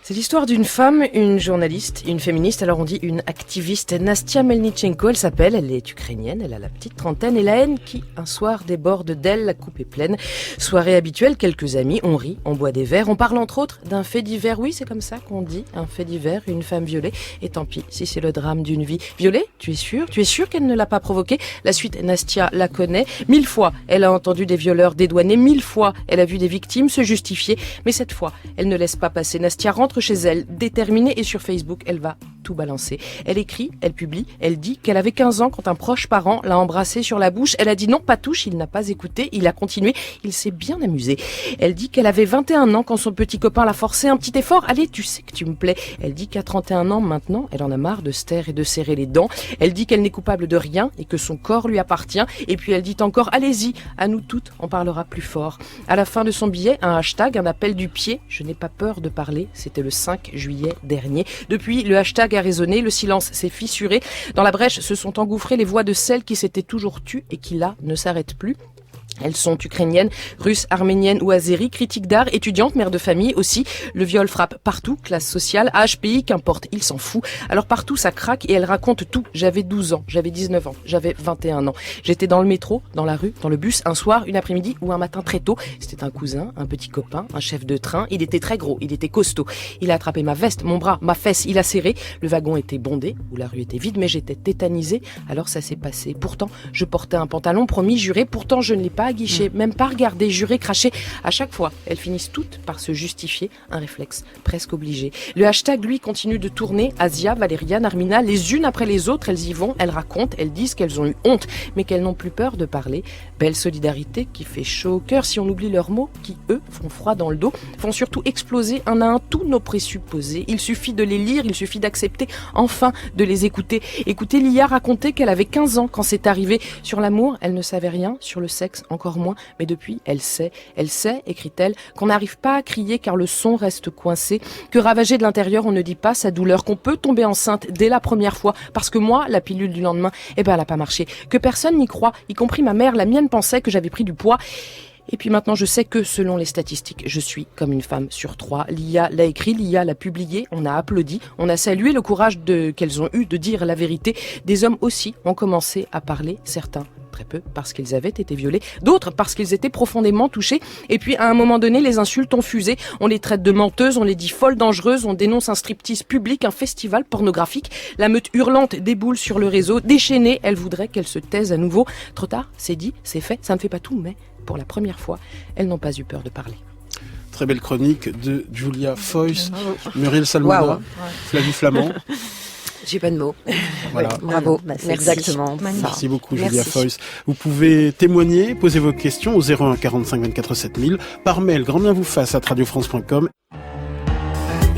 C'est l'histoire d'une femme, une journaliste, une féministe, alors on dit une activiste, Nastia Melnichenko, elle est ukrainienne, elle a la petite trentaine, et la haine qui, un soir, déborde d'elle, la coupe est pleine. Soirée habituelle, quelques amis, on rit, on boit des verres, on parle entre autres d'un fait divers, oui c'est comme ça qu'on dit, un fait divers, une femme violée, et tant pis si c'est le drame d'une vie. Violée, tu es sûr qu'elle ne l'a pas provoquée? La suite, Nastia la connaît, 1000 fois elle a entendu des violeurs dédouanés, 1000 fois elle a vu des victimes se justifier, mais cette fois, elle ne laisse pas passer. Nastia rentre chez elle, déterminée, et sur Facebook, elle va tout balancer. Elle écrit, elle publie, elle dit qu'elle avait 15 ans quand un proche parent l'a embrassée sur la bouche. Elle a dit non, pas touche, il n'a pas écouté, il a continué, il s'est bien amusé. Elle dit qu'elle avait 21 ans quand son petit copain l'a forcé, un petit effort, allez, tu sais que tu me plais. Elle dit qu'à 31 ans maintenant, elle en a marre de se taire et de serrer les dents. Elle dit qu'elle n'est coupable de rien et que son corps lui appartient. Et puis elle dit encore, allez-y, à nous toutes, on parlera plus fort. À la fin de son billet, un hashtag, un appel du pied, je n'ai pas peur de parler, c'était le 5 juillet dernier. Depuis, le hashtag a résonné, le silence s'est fissuré. Dans la brèche se sont engouffrées les voix de celles qui s'étaient toujours tues et qui là ne s'arrêtent plus. Elles sont ukrainiennes, russes, arméniennes ou azéries, critiques d'art, étudiantes, mères de famille aussi. Le viol frappe partout, classe sociale, âge, pays, qu'importe, il s'en fout. Alors partout ça craque et elles racontent tout. J'avais 12 ans, j'avais 19 ans, j'avais 21 ans. J'étais dans le métro, dans la rue, dans le bus, un soir, une après-midi ou un matin très tôt. C'était un cousin, un petit copain, un chef de train. Il était très gros, il était costaud. Il a attrapé ma veste, mon bras, ma fesse, il a serré. Le wagon était bondé, ou la rue était vide, mais j'étais tétanisée. Alors ça s'est passé. Pourtant, je portais un pantalon, promis, juré. Pourtant, je ne l'ai pas aguiché, même pas regardé, juré, craché. À chaque fois, elles finissent toutes par se justifier, un réflexe presque obligé. Le hashtag, lui, continue de tourner. Asia, Valériane, Armina, les unes après les autres, elles y vont, elles racontent, elles disent qu'elles ont eu honte, mais qu'elles n'ont plus peur de parler. Belle solidarité qui fait chaud au cœur si on oublie leurs mots, qui, eux, font froid dans le dos, font surtout exploser un à un tous nos présupposés. Il suffit de les lire, il suffit d'accepter enfin de les écouter. Écoutez Lia raconter qu'elle avait 15 ans quand c'est arrivé. Sur l'amour, elle ne savait rien, sur le sexe encore moins, mais depuis, elle sait, écrit-elle, qu'on n'arrive pas à crier car le son reste coincé, que ravagé de l'intérieur, on ne dit pas sa douleur, qu'on peut tomber enceinte dès la première fois, parce que moi, la pilule du lendemain, elle n'a pas marché, que personne n'y croit, y compris ma mère, la mienne pensait que j'avais pris du poids. Et puis maintenant, je sais que, selon les statistiques, je suis comme une femme sur 3. Lia l'a écrit, Lia l'a publié, on a applaudi, on a salué le courage qu'elles ont eu de dire la vérité. Des hommes aussi ont commencé à parler, certains très peu parce qu'ils avaient été violés, d'autres parce qu'ils étaient profondément touchés. Et puis, à un moment donné, les insultes ont fusé, on les traite de menteuses, on les dit folles, dangereuses, on dénonce un striptease public, un festival pornographique. La meute hurlante déboule sur le réseau, déchaînée, elle voudrait qu'elle se taise à nouveau. Trop tard, c'est dit, c'est fait, ça ne fait pas tout, mais pour la première fois, elles n'ont pas eu peur de parler. Très belle chronique de Julia Foyce, Muriel Salmona, wow. Flavie Flament. J'ai pas de mots. Voilà. Bravo. C'est exactement ça. Merci beaucoup, Julia Foyce. Vous pouvez témoigner, poser vos questions au 01 45 24 7000, par mail grandbienvouface@radiofrance.com.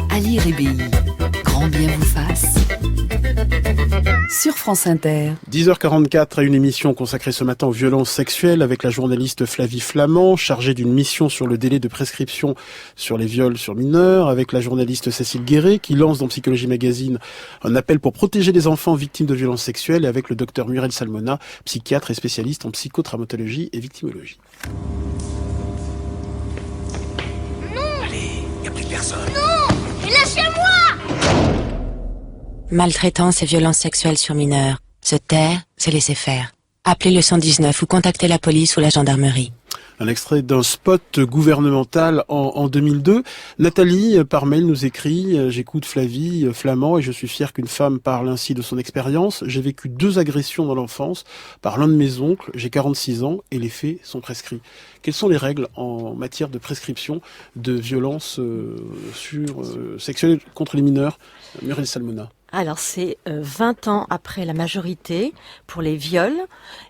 Ali Rébéi, grand bien vous fasse. Sur France Inter. 10h44 à une émission consacrée ce matin aux violences sexuelles avec la journaliste Flavie Flament, chargée d'une mission sur le délai de prescription sur les viols sur mineurs, avec la journaliste Cécile Guéret qui lance dans Psychologie Magazine un appel pour protéger les enfants victimes de violences sexuelles, et avec le docteur Muriel Salmona, psychiatre et spécialiste en psychotraumatologie et victimologie. Non! Allez, y a plus de personne. Non! Lâchez-moi! Maltraitance et violences sexuelles sur mineurs. Se taire, c'est laisser faire. Appelez le 119 ou contactez la police ou la gendarmerie. Un extrait d'un spot gouvernemental en 2002. Nathalie, par mail, nous écrit « J'écoute Flavie Flament et je suis fière qu'une femme parle ainsi de son expérience. J'ai vécu 2 agressions dans l'enfance par l'un de mes oncles. J'ai 46 ans et les faits sont prescrits. » Quelles sont les règles en matière de prescription de violences sexuelles contre les mineurs? Muriel Salmona. Alors c'est 20 ans après la majorité pour les viols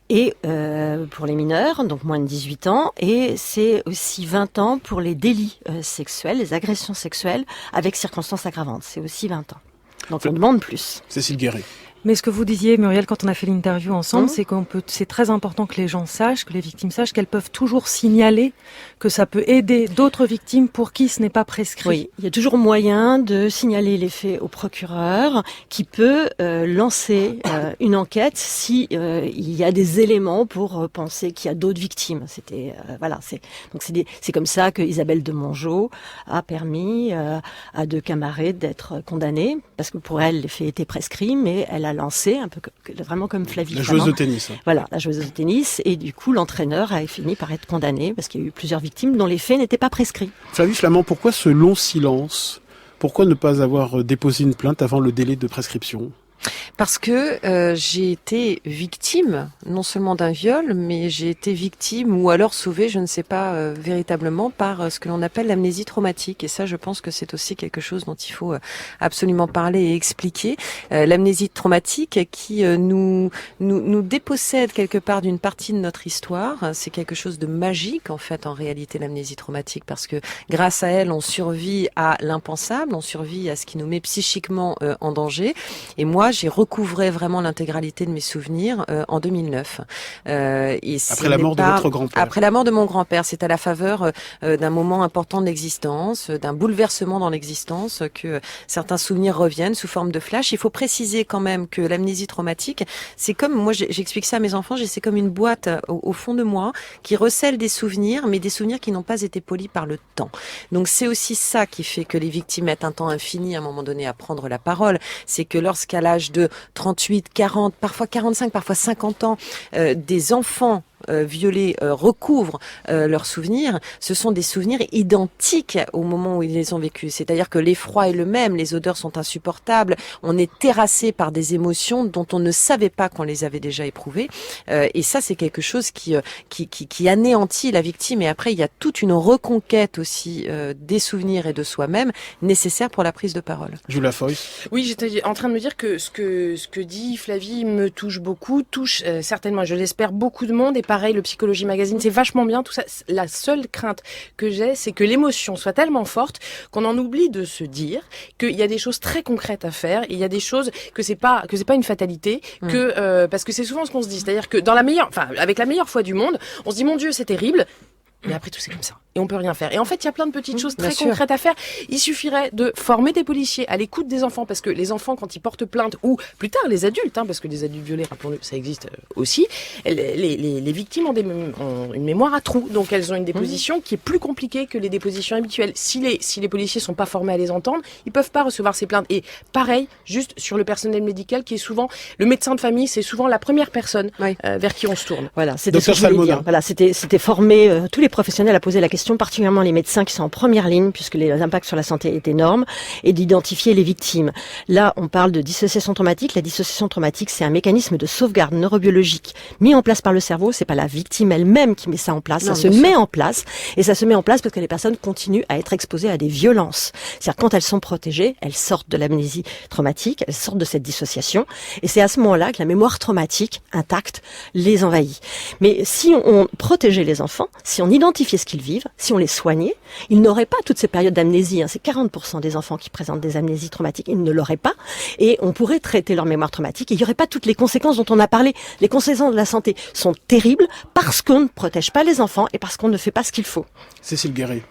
et pour les mineurs, donc moins de 18 ans, et c'est aussi 20 ans pour les délits sexuels, les agressions sexuelles avec circonstances aggravantes. C'est aussi 20 ans. Donc on demande plus. Cécile Guéret. Mais ce que vous disiez, Muriel, quand on a fait l'interview ensemble, c'est très important que les gens sachent, que les victimes sachent qu'elles peuvent toujours signaler, que ça peut aider d'autres victimes pour qui ce n'est pas prescrit. Oui, il y a toujours moyen de signaler les faits au procureur, qui peut lancer une enquête si il y a des éléments pour penser qu'il y a d'autres victimes. C'est comme ça que Isabelle de Mongeau a permis à 2 camarades d'être condamnés, parce que pour elle les faits étaient prescrits, mais elle a lancé, un peu vraiment comme Flavie Flament. La joueuse de tennis. Voilà, la joueuse de tennis. Et du coup, l'entraîneur a fini par être condamné parce qu'il y a eu plusieurs victimes dont les faits n'étaient pas prescrits. Flavie Flament, pourquoi ce long silence? Pourquoi ne pas avoir déposé une plainte avant le délai de prescription? Parce que j'ai été victime, non seulement d'un viol, mais j'ai été victime ou alors sauvée, je ne sais pas véritablement, par ce que l'on appelle l'amnésie traumatique. Et ça, je pense que c'est aussi quelque chose dont il faut absolument parler et expliquer. L'amnésie traumatique qui nous dépossède quelque part d'une partie de notre histoire. C'est quelque chose de magique, en fait, en réalité, l'amnésie traumatique, parce que grâce à elle, on survit à l'impensable, on survit à ce qui nous met psychiquement en danger. Et moi, j'ai recouvert recouvrais vraiment l'intégralité de mes souvenirs en 2009. Après la mort de votre grand-père. Après la mort de mon grand-père, c'est à la faveur d'un moment important de l'existence, d'un bouleversement dans l'existence, que certains souvenirs reviennent sous forme de flash. Il faut préciser quand même que l'amnésie traumatique, c'est comme, moi j'explique ça à mes enfants, c'est comme une boîte au fond de moi qui recèle des souvenirs, mais des souvenirs qui n'ont pas été polis par le temps. Donc c'est aussi ça qui fait que les victimes mettent un temps infini à un moment donné à prendre la parole. C'est que lorsqu'à l'âge de 38, 40, parfois 45, parfois 50 ans, des enfants violés recouvrent leurs souvenirs, ce sont des souvenirs identiques au moment où ils les ont vécus. C'est-à-dire que l'effroi est le même, les odeurs sont insupportables, on est terrassé par des émotions dont on ne savait pas qu'on les avait déjà éprouvées. Et ça, c'est quelque chose qui anéantit la victime. Et après, il y a toute une reconquête aussi des souvenirs et de soi-même nécessaire pour la prise de parole. Julia Foy. Oui, j'étais en train de me dire que ce que dit Flavie me touche beaucoup, touche certainement, je l'espère, beaucoup de monde. Et pareil, le Psychologie Magazine, c'est vachement bien tout ça. La seule crainte que j'ai, c'est que l'émotion soit tellement forte qu'on en oublie de se dire qu'il y a des choses très concrètes à faire. Il y a des choses que c'est pas une fatalité, parce que c'est souvent ce qu'on se dit. C'est-à-dire que avec la meilleure foi du monde, on se dit mon Dieu, c'est terrible. Mais après tout, c'est comme ça. Et on peut rien faire. Et en fait, il y a plein de petites choses très concrètes à faire. Il suffirait de former des policiers à l'écoute des enfants, parce que les enfants, quand ils portent plainte, ou plus tard les adultes, parce que des adultes violés, rappelons-le, ça existe aussi, les victimes ont une mémoire à trous. Donc elles ont une déposition qui est plus compliquée que les dépositions habituelles. Si les policiers sont pas formés à les entendre, ils peuvent pas recevoir ces plaintes. Et pareil, juste sur le personnel médical, qui est souvent, le médecin de famille, c'est souvent la première personne vers qui on se tourne. Voilà, c'était ce que je voulais dire. Voilà, c'était former tous les professionnels à poser la question, particulièrement les médecins qui sont en première ligne, puisque les impacts sur la santé est énorme, et d'identifier les victimes. Là, on parle de dissociation traumatique. La dissociation traumatique, c'est un mécanisme de sauvegarde neurobiologique mis en place par le cerveau. C'est pas la victime elle-même qui met ça en place. Ça se met en place, et ça se met en place parce que les personnes continuent à être exposées à des violences. C'est-à-dire, quand elles sont protégées, elles sortent de l'amnésie traumatique, elles sortent de cette dissociation, et c'est à ce moment-là que la mémoire traumatique intacte les envahit. Mais si on protégeait les enfants, si on identifiait ce qu'ils vivent, si on les soignait, ils n'auraient pas toutes ces périodes d'amnésie. C'est 40% des enfants qui présentent des amnésies traumatiques. Ils ne l'auraient pas. Et on pourrait traiter leur mémoire traumatique. Et il n'y aurait pas toutes les conséquences dont on a parlé. Les conséquences de la santé sont terribles parce qu'on ne protège pas les enfants et parce qu'on ne fait pas ce qu'il faut. Cécile Guéret.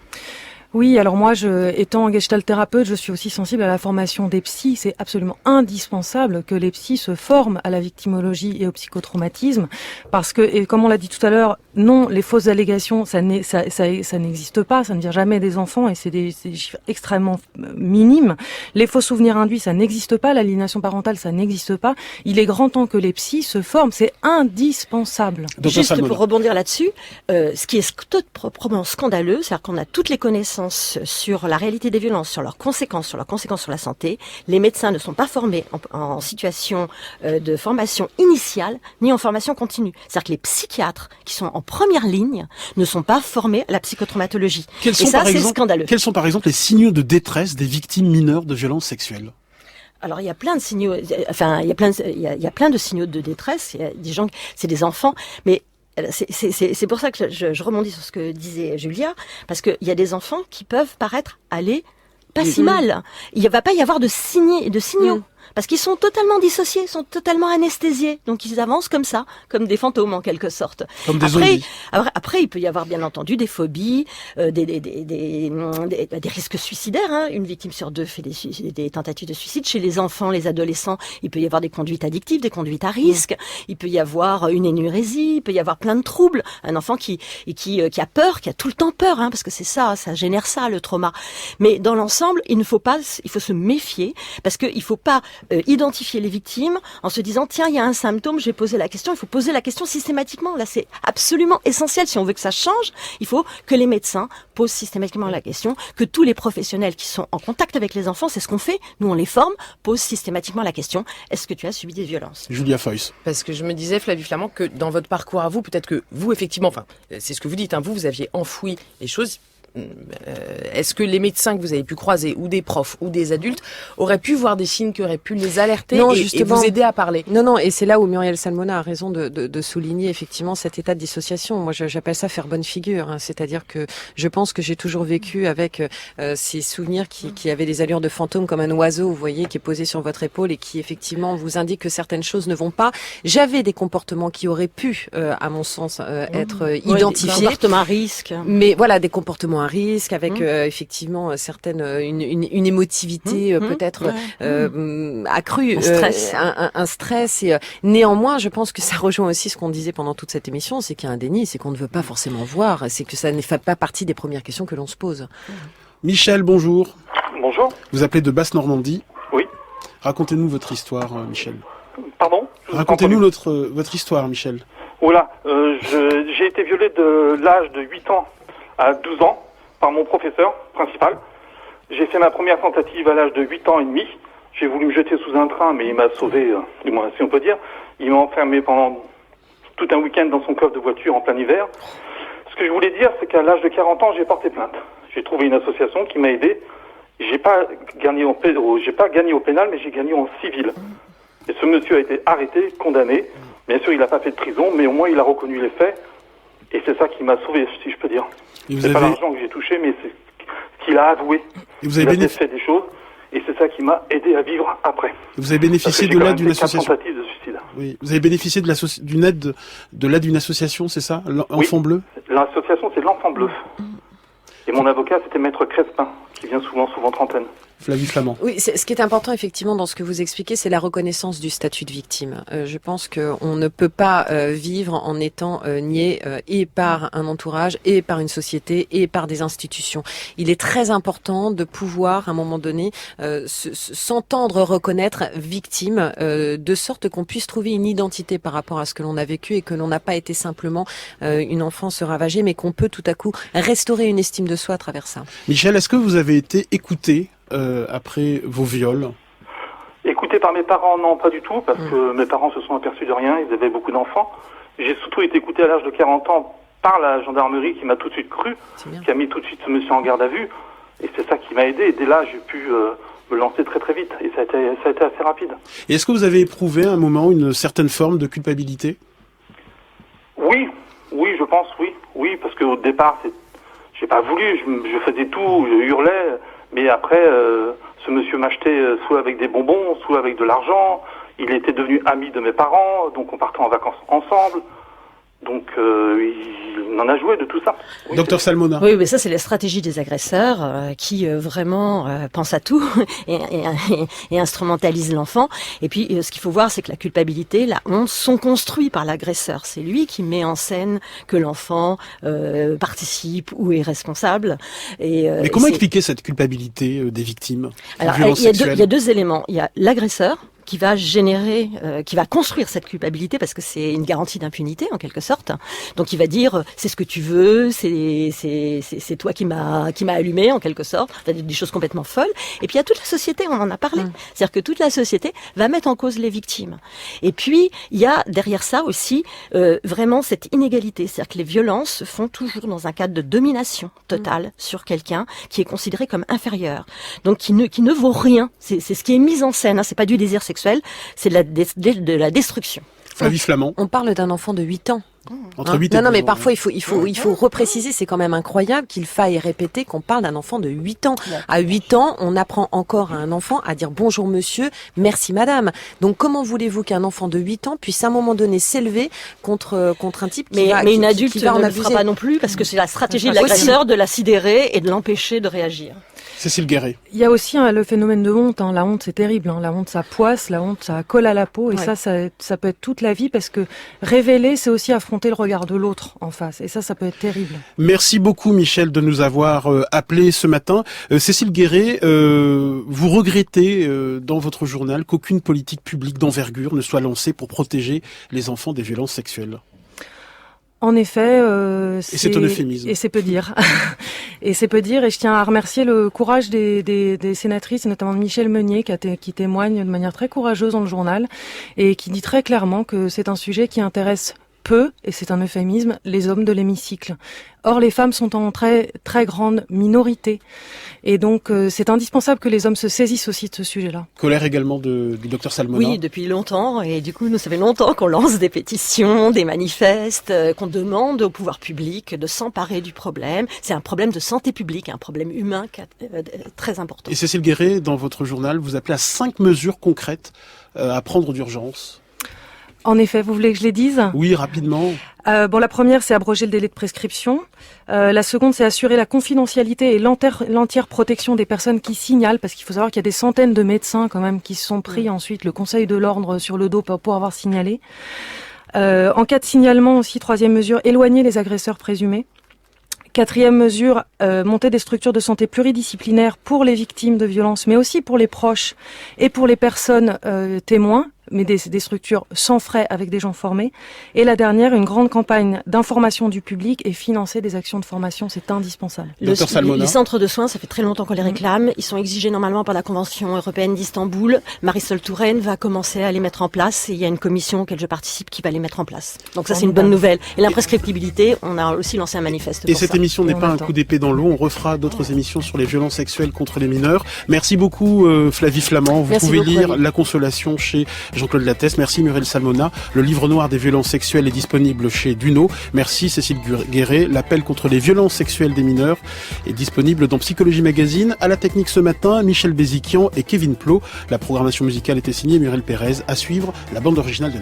Oui, alors moi, étant gestalt thérapeute, je suis aussi sensible à la formation des psys. C'est absolument indispensable que les psys se forment à la victimologie et au psychotraumatisme, parce que, et comme on l'a dit tout à l'heure, non, les fausses allégations, ça n'existe pas, ça ne vient jamais des enfants, et c'est des chiffres extrêmement minimes. Les faux souvenirs induits, ça n'existe pas, l'aliénation parentale, ça n'existe pas. Il est grand temps que les psys se forment, c'est indispensable. Juste pour rebondir là-dessus, ce qui est proprement scandaleux, c'est-à-dire qu'on a toutes les connaissances sur la réalité des violences, sur leurs conséquences sur la santé. Les médecins ne sont pas formés en situation de formation initiale ni en formation continue. C'est-à-dire que les psychiatres qui sont en première ligne ne sont pas formés à la psychotraumatologie. Et ça, c'est scandaleux. Quels sont par exemple les signaux de détresse des victimes mineures de violences sexuelles ? Alors il y a plein de signaux, il y a plein de signaux de détresse. Il y a des gens, c'est des enfants, mais c'est pour ça que je rebondis sur ce que disait Julia, parce qu'il y a des enfants qui peuvent paraître aller pas si mal. Il ne va pas y avoir de signaux. Parce qu'ils sont totalement dissociés, sont totalement anesthésiés. Donc ils avancent comme ça, comme des fantômes en quelque sorte. Comme des zombies. Après, il peut y avoir bien entendu des phobies, des risques suicidaires. Une victime sur deux fait des tentatives de suicide. Chez les enfants, les adolescents, il peut y avoir des conduites addictives, des conduites à risque. Il peut y avoir une énurésie, il peut y avoir plein de troubles. Un enfant qui a peur, qui a tout le temps peur, parce que c'est ça génère ça, le trauma. Mais dans l'ensemble, il faut se méfier, parce qu'il faut pas identifier les victimes en se disant tiens, il y a un symptôme, je vais poser la question. Il faut poser la question systématiquement. Là, c'est absolument essentiel. Si on veut que ça change, il faut que les médecins posent systématiquement la question, que tous les professionnels qui sont en contact avec les enfants, c'est ce qu'on fait, nous on les forme, posent systématiquement la question, est-ce que tu as subi des violences ? Julia Foy. Parce que je me disais, Flavie Flament, que dans votre parcours à vous, peut-être que vous, effectivement, c'est ce que vous dites, vous aviez enfoui les choses. est-ce que les médecins que vous avez pu croiser, ou des profs, ou des adultes, auraient pu voir des signes qui auraient pu les alerter et vous aider à parler? Non, et c'est là où Muriel Salmona a raison de souligner effectivement cet état de dissociation. Moi, j'appelle ça faire bonne figure, hein. C'est-à-dire que je pense que j'ai toujours vécu avec ces souvenirs qui avaient des allures de fantôme, comme un oiseau, vous voyez, qui est posé sur votre épaule et qui effectivement vous indique que certaines choses ne vont pas. J'avais des comportements qui auraient pu, à mon sens, être identifiés. Des comportements à risque. Mais voilà, des comportements à risque avec effectivement certaines une émotivité peut-être accrue, un stress. Et néanmoins, je pense que ça rejoint aussi ce qu'on disait pendant toute cette émission, c'est qu'il y a un déni, c'est qu'on ne veut pas forcément voir, c'est que ça ne fait pas partie des premières questions que l'on se pose. Michel, bonjour. Bonjour. Vous appelez de Basse-Normandie. Oui. Racontez-nous votre histoire, Michel. Pardon? Racontez-nous votre histoire, Michel. Oula, j'ai été violé de l'âge de 8 ans à 12 ans par mon professeur principal. J'ai fait ma première tentative à l'âge de 8 ans et demi. J'ai voulu me jeter sous un train, mais il m'a sauvé, du moins si on peut dire. Il m'a enfermé pendant tout un week-end dans son coffre de voiture en plein hiver. Ce que je voulais dire, c'est qu'à l'âge de 40 ans, j'ai porté plainte. J'ai trouvé une association qui m'a aidé. J'ai pas gagné au pénal, mais j'ai gagné en civil. Et ce monsieur a été arrêté, condamné. Bien sûr, il n'a pas fait de prison, mais au moins il a reconnu les faits. Et c'est ça qui m'a sauvé, si je peux dire. C'est pas l'argent que j'ai touché, mais c'est ce qu'il a avoué. Il a fait des choses, et c'est ça qui m'a aidé à vivre après. Vous avez bénéficié de l'aide d'une association. Tentatives de suicide. Oui. Vous avez bénéficié de l'aide d'une association, c'est ça, L'Enfant Bleu. L'association, c'est l'Enfant Bleu. Et mon avocat, c'était Maître Crespin, qui vient souvent trentaine. Flavie Flamand. Oui, ce qui est important effectivement dans ce que vous expliquez, c'est la reconnaissance du statut de victime. Je pense qu'on ne peut pas vivre en étant nié et par un entourage, et par une société, et par des institutions. Il est très important de pouvoir, à un moment donné, s'entendre reconnaître victime, de sorte qu'on puisse trouver une identité par rapport à ce que l'on a vécu et que l'on n'a pas été simplement une enfance ravagée, mais qu'on peut tout à coup restaurer une estime de soi à travers ça. Michel, est-ce que vous avez été écouté après vos viols? Écouté par mes parents, non, pas du tout, parce que mes parents se sont aperçus de rien, ils avaient beaucoup d'enfants. J'ai surtout été écouté à l'âge de 40 ans par la gendarmerie qui m'a tout de suite cru, qui a mis tout de suite ce monsieur en garde à vue, et c'est ça qui m'a aidé, et dès là j'ai pu me lancer très très vite, et ça a été assez rapide. Et est-ce que vous avez éprouvé à un moment une certaine forme de culpabilité? Oui, je pense, oui, parce qu'au départ, j'ai pas voulu, je faisais tout, je hurlais. Mais après, ce monsieur m'achetait soit avec des bonbons, soit avec de l'argent. Il était devenu ami de mes parents, donc on partait en vacances ensemble. Donc il en a joué de tout ça. Oui, Docteur Salmona. Oui, mais ça c'est la stratégie des agresseurs qui vraiment pensent à tout et instrumentalisent l'enfant. Et puis ce qu'il faut voir, c'est que la culpabilité, la honte sont construits par l'agresseur. C'est lui qui met en scène que l'enfant participe ou est responsable. Mais comment expliquer cette culpabilité des victimes? Alors il y a deux éléments. Il y a l'agresseur qui va générer, qui va construire cette culpabilité parce que c'est une garantie d'impunité en quelque sorte. Donc il va dire c'est ce que tu veux, c'est toi qui m'a allumé en quelque sorte, enfin, des choses complètement folles. Et puis il y a toute la société, on en a parlé. C'est-à-dire que toute la société va mettre en cause les victimes. Et puis il y a derrière ça aussi vraiment cette inégalité, c'est-à-dire que les violences se font toujours dans un cadre de domination totale sur quelqu'un qui est considéré comme inférieur. Donc qui ne vaut rien. C'est ce qui est mis en scène, hein, c'est pas du désir sexuel. C'est de la destruction. Flavie Flamand. On parle d'un enfant de 8 ans. Entre 8 et non, mais 12 ans, parfois il faut repréciser, c'est quand même incroyable qu'il faille répéter qu'on parle d'un enfant de 8 ans. À 8 ans, on apprend encore à un enfant à dire bonjour monsieur, merci madame. Donc comment voulez-vous qu'un enfant de 8 ans puisse à un moment donné s'élever contre un type qui mais une adulte qui va en ne le abuser. fera pas non plus parce que c'est la stratégie de l'agresseur de la sidérer et de l'empêcher de réagir. Cécile Guéret. Il y a aussi le phénomène de honte. La honte, c'est terrible. La honte, ça poisse. La honte, ça colle à la peau. Et ça peut être toute la vie parce que révéler, c'est aussi affronter le regard de l'autre en face. Et ça peut être terrible. Merci beaucoup, Michel, de nous avoir appelés ce matin. Cécile Guéret, vous regrettez dans votre journal qu'aucune politique publique d'envergure ne soit lancée pour protéger les enfants des violences sexuelles. En effet, c'est un euphémisme. Et c'est peu dire. Et c'est peu dire. Et je tiens à remercier le courage des sénatrices, et notamment de Michèle Meunier, qui témoigne de manière très courageuse dans le journal et qui dit très clairement que c'est un sujet qui intéresse peu, et c'est un euphémisme, les hommes de l'hémicycle. Or, les femmes sont en très, très grande minorité. Et donc, c'est indispensable que les hommes se saisissent aussi de ce sujet-là. Colère également du docteur Salmona. Oui, depuis longtemps. Et du coup, nous, ça fait longtemps qu'on lance des pétitions, des manifestes, qu'on demande au pouvoir public de s'emparer du problème. C'est un problème de santé publique, un problème humain très important. Et Cécile Guéret, dans votre journal, vous appelez à 5 mesures concrètes à prendre d'urgence. En effet, vous voulez que je les dise ? Oui, rapidement. La première, c'est abroger le délai de prescription. La seconde, c'est assurer la confidentialité et l'entière protection des personnes qui signalent, parce qu'il faut savoir qu'il y a des centaines de médecins quand même qui se sont pris ensuite le conseil de l'ordre sur le dos pour avoir signalé. En cas de signalement aussi, troisième mesure, éloigner les agresseurs présumés. Quatrième mesure, monter des structures de santé pluridisciplinaires pour les victimes de violences, mais aussi pour les proches et pour les personnes témoins, mais des structures sans frais avec des gens formés. Et la dernière, une grande campagne d'information du public et financer des actions de formation, c'est indispensable. Les centres de soins, ça fait très longtemps qu'on les réclame. Ils sont exigés normalement par la Convention européenne d'Istanbul. Marisol Touraine va commencer à les mettre en place et il y a une commission auquel je participe qui va les mettre en place. Donc ça, c'est une bonne nouvelle. Et l'imprescriptibilité, on a aussi lancé un manifeste pour ça. Et cette émission n'est pas un coup d'épée dans l'eau. On refera d'autres émissions sur les violences sexuelles contre les mineurs. Merci beaucoup Flavie Flament. Vous pouvez lire La Consolation chez Jean-Claude Lattès. Merci Muriel Salmona. Le livre noir des violences sexuelles est disponible chez Duno. Merci Cécile Guéret. L'appel contre les violences sexuelles des mineurs est disponible dans Psychologie Magazine. À la technique ce matin, Michel Béziquian et Kevin Plot. La programmation musicale était signée Muriel Pérez. À suivre, la bande originale de